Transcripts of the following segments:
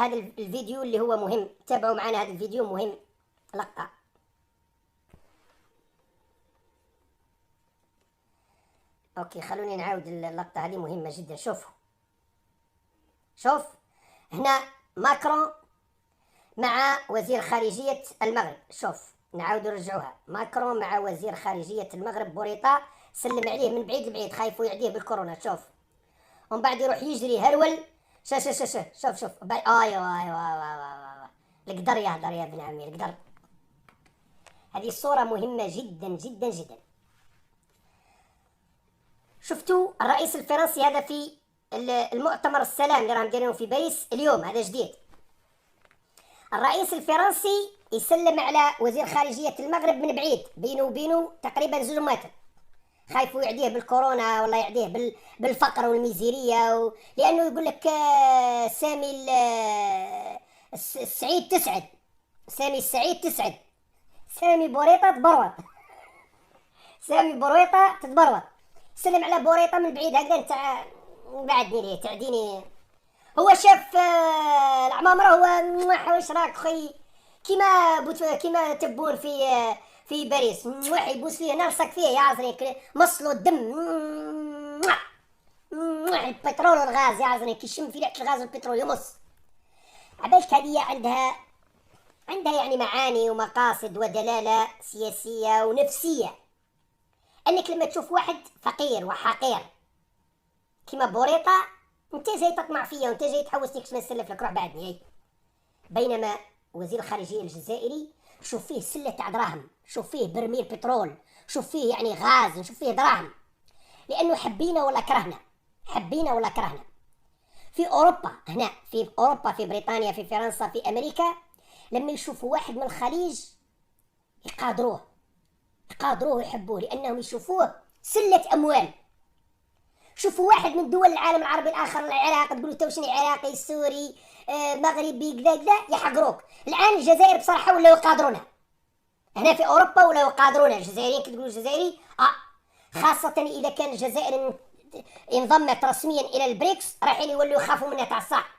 هذا الفيديو اللي هو مهم. تابعوا معنا هذا الفيديو مهم. لقطة. اوكي، خلوني نعاود اللقطة هذه مهمة جدا. شوف هنا ماكرون مع وزير خارجية المغرب. شوف نعاود نرجعوها. ماكرون مع وزير خارجية المغرب بوريطة، سلم عليه من بعيد لبعيد، خايفوا يعديه بالكورونا. شوف ومن بعد يروح يجري هرول. شوف ايوا القدر يهدر يا ابن عمي، القدر. هذه الصورة مهمة جدا جدا جدا. شفتوا الرئيس الفرنسي هذا في المؤتمر السلام اللي راهم دايرينه في باريس اليوم، هذا جديد. الرئيس الفرنسي يسلم على وزير خارجية المغرب من بعيد، بينه وبينه تقريبا 2 متر، خايفوا يعديه بالكورونا ولا يعديه بالفقر والميزيرية لأنه يقول لك سامي السعيد تسعد، سامي السعيد تسعد، سامي بوريطة تبروط سامي بوريطة تتبروط. سلم على بوريطة من بعيد هكذا. انت بعدني ليه تعديني؟ هو شاف العمامرة. هو واش راك خي كيما تبون في باريس، يبوس فيه نرسك فيه يا عزري، مصلو الدم، البترول والغاز يا عزري، كيشم في ريحة الغاز والبترول يمص. عبالك هذه عندها يعني معاني ومقاصد ودلالة سياسية ونفسية. انك لما تشوف واحد فقير وحقير كيما بوريطة، انت جاي تطمع فيا وانت جاي تحوسني كش نسلف لك، روح بعدني. بينما وزير الخارجية الجزائري شوف فيه سلة تاع دراهم، شوف فيه برميل بترول، شوف فيه يعني غاز، نشوف فيه دراهم. لانه حبينا ولا كرهنا، حبينا ولا كرهنا. في اوروبا هنا، في اوروبا، في بريطانيا، في فرنسا، في امريكا، لما يشوفوا واحد من الخليج يقادروه ويحبوه، لانهم يشوفوه سلة اموال. شوفوا واحد من دول العالم العربي الاخر، العراق، تقولوا تو شنو عراقي، السوري، مغربي، كذا يحقروك. الان الجزائر بصراحه ولا يقادرونا، هنا في اوروبا ولا يقادرونا الجزائريين. كي تقولوا الجزائري خاصه اذا كان الجزائر انضمت رسميا الى البريكس، رايحين يولوا يخافوا منها تاع الصح،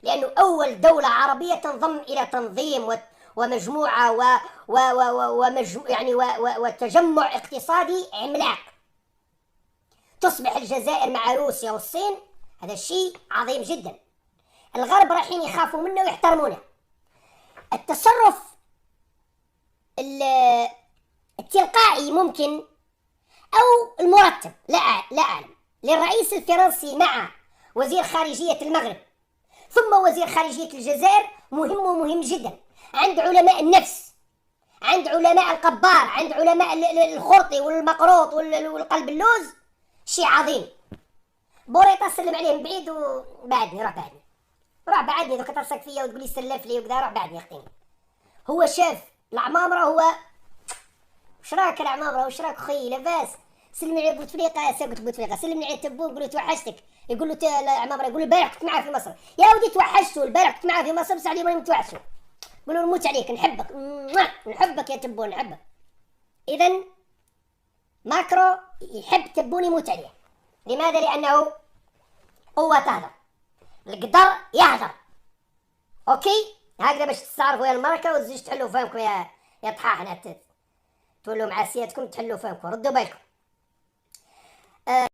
لانه اول دوله عربيه تنضم الى تنظيم ومجموعه يعني وتجمع اقتصادي عملاق. تصبح الجزائر مع روسيا والصين، هذا الشيء عظيم جدا. الغرب رايحين يخافوا منه ويحترمونه. التصرف التلقائي ممكن او المرتب لا اعلم للرئيس الفرنسي مع وزير خارجية المغرب ثم وزير خارجية الجزائر مهم جدا. عند علماء النفس، عند علماء القبار، عند علماء الخرطي والمقروط والقلب اللوز، شيء عظيم. بوريطة سلم عليه من بعيد وبعدني، روح بعدني دوك ترسك فيا وتقولي سلف لي وكذا، روح بعدني اختيني. هو شاف العمامرة، هو وش راك العمامرة، وش راك خي لاباس؟ سلمي على بوتفليقة، ساقط بوتفليقة، سلمني على تبون، قول له توحشتك. يقول له العمامرة، يقول له البارح كنت معاه في مصر. يا ودي توحشتوا البارح كنت معاه في مصر، بس عليه ما متوحشوا. قول له نموت عليك، نحبك يا تبون، نحبك. اذا ماكرو يحب تبون يموت عليه. لماذا؟ لانه قوة تهدر، القدر يهدر. اوكي، هكذا باش تستعرفوا يا المركة وتزيدوا تحلوا فهمكم يا طحاحنا، تولوا مع سيادتكم تحلوا فهمكم، ردوا بالكم.